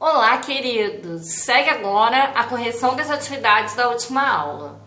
Olá, queridos! Segue agora a correção das atividades da última aula.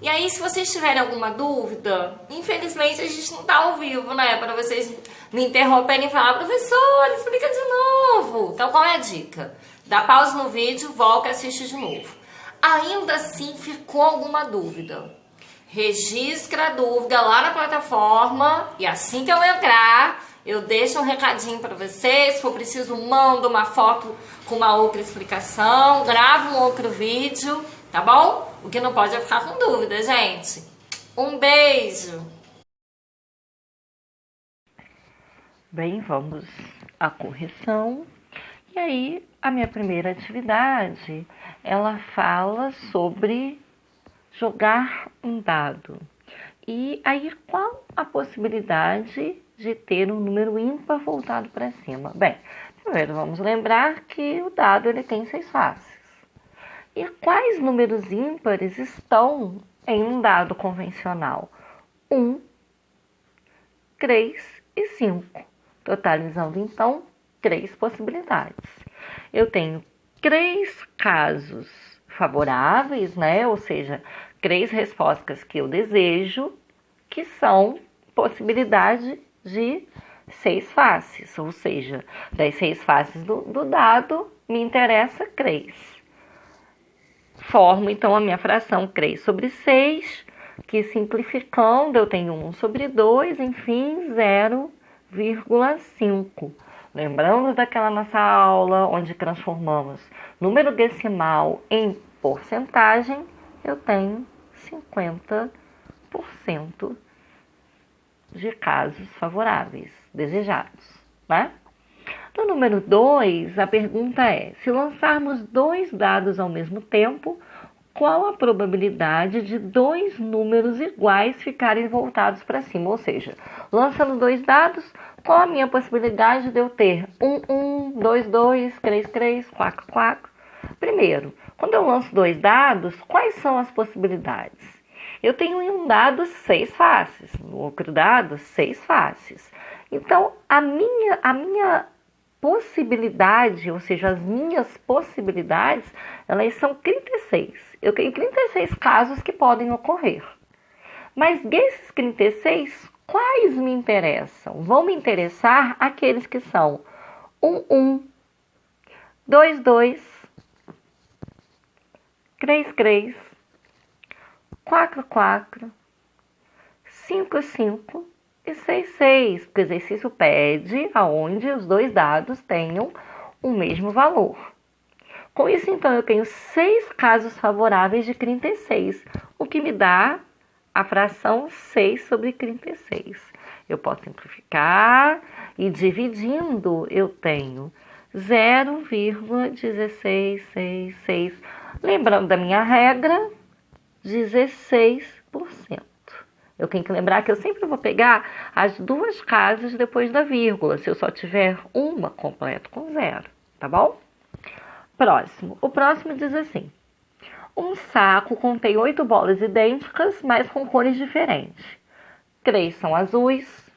E aí, se vocês tiverem alguma dúvida, infelizmente a gente não tá ao vivo, né? Para vocês me interromperem e falar, professor, explica de novo. Então, qual é a dica? Dá pausa no vídeo, volta e assiste de novo. Ainda assim, ficou alguma dúvida? Registra a dúvida lá na plataforma e assim que eu entrar, eu deixo um recadinho para vocês. Se for preciso, mando uma foto com uma outra explicação, gravo um outro vídeo, tá bom? O que não pode é ficar com dúvida, gente. Um beijo! Bem, vamos à correção. E aí, a minha primeira atividade, ela fala sobre jogar um dado. E aí, qual a possibilidade de ter um número ímpar voltado para cima? Bem, primeiro vamos lembrar que o dado ele tem 6 faces. E quais números ímpares estão em um dado convencional? 1, 3 e 5. Totalizando, então, 3 possibilidades. Eu tenho 3 casos favoráveis, né? Ou seja, 3 respostas que eu desejo, que são possibilidade de 6 faces. Ou seja, das 6 faces do dado, me interessa 3. Formo, então, a minha fração 3 sobre 6, que simplificando, eu tenho 1 sobre 2, enfim, 0,5. Lembrando daquela nossa aula onde transformamos número decimal em porcentagem, eu tenho 50% de casos favoráveis, desejados, né? No número 2, a pergunta é: se lançarmos 2 dados ao mesmo tempo, qual a probabilidade de 2 números iguais ficarem voltados para cima? Ou seja, lançando 2 dados, qual a minha possibilidade de eu ter 1, 2, 2, 3, 3, 4, 4? Primeiro, quando eu lanço 2 dados, quais são as possibilidades? Eu tenho em um dado 6 faces, no outro dado 6 faces. Então, a minha possibilidade, ou seja, as minhas possibilidades, elas são 36. Eu tenho 36 casos que podem ocorrer. Mas desses 36, quais me interessam? Vão me interessar aqueles que são 1, 1, 2, 2, 3, 3, 4, 4, 5, 5 e 6, 6. Porque o exercício pede aonde os 2 dados tenham o mesmo valor. Com isso, então, eu tenho 6 casos favoráveis de 36, o que me dá a fração 6 sobre 36. Eu posso simplificar e dividindo, eu tenho 0,1666. Lembrando da minha regra, 16%. Eu tenho que lembrar que eu sempre vou pegar as 2 casas depois da vírgula. Se eu só tiver uma, completo com 0, tá bom? Próximo. O próximo diz assim: um saco contém 8 bolas idênticas, mas com cores diferentes. 3 são azuis,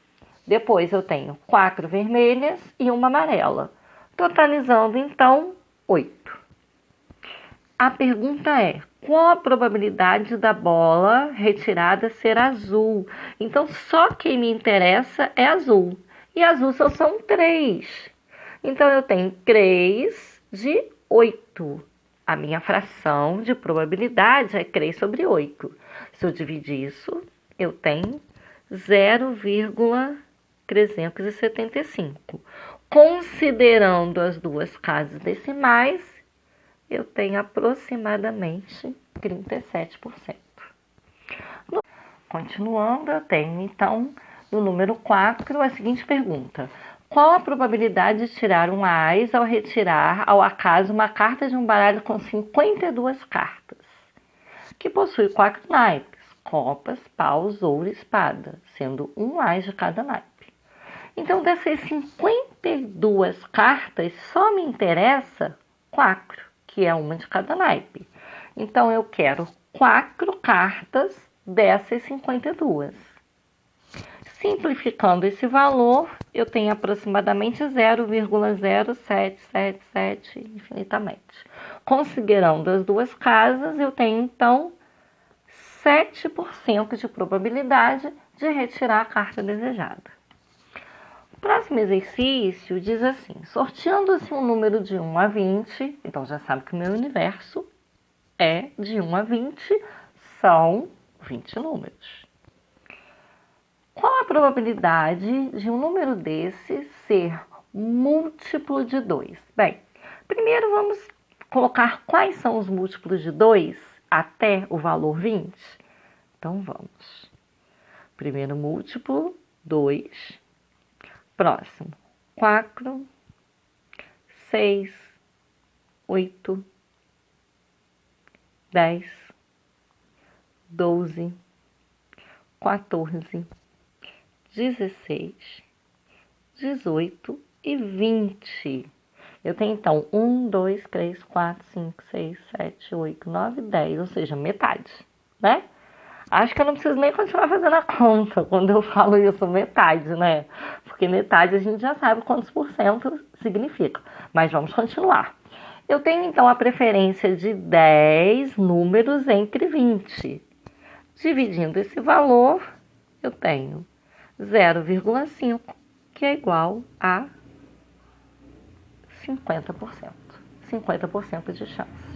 depois eu tenho 4 vermelhas e uma amarela, totalizando então 8. A pergunta é: qual a probabilidade da bola retirada ser azul? Então, só quem me interessa é azul. E azul só são 3. Então, eu tenho 3 de 8. A minha fração de probabilidade é 3 sobre 8. Se eu dividir isso, eu tenho 0,375. Considerando as 2 casas decimais, eu tenho aproximadamente 37%. Continuando, eu tenho, então, no número 4, a seguinte pergunta: qual a probabilidade de tirar um ás ao retirar, ao acaso, uma carta de um baralho com 52 cartas, que possui 4 naipes: copas, paus, ouro e espada, sendo um ás de cada naipe? Então, dessas 52 cartas, só me interessa 4, que é uma de cada naipe. Então, eu quero 4 cartas dessas 52. Simplificando esse valor, eu tenho aproximadamente 0,0777 infinitamente. Considerando as duas casas, eu tenho então 7% de probabilidade de retirar a carta desejada. O próximo exercício diz assim: sorteando-se um número de 1 a 20, então já sabe que o meu universo é de 1 a 20, são 20 números. Qual a probabilidade de um número desse ser múltiplo de 2? Bem, primeiro vamos colocar quais são os múltiplos de 2 até o valor 20. Então vamos. Primeiro múltiplo, 2. Próximo, 4, 6, 8, 10, 12, 14, 16, 18 e 20. Eu tenho então 1, 2, 3, 4, 5, 6, 7, 8, 9, 10, ou seja, metade, né? Acho que eu não preciso nem continuar fazendo a conta quando eu falo isso, metade, né? Porque metade a gente já sabe quantos por cento significa. Mas vamos continuar. Eu tenho então a preferência de 10 números entre 20. Dividindo esse valor, eu tenho 0,5, que é igual a 50%. 50% de chance.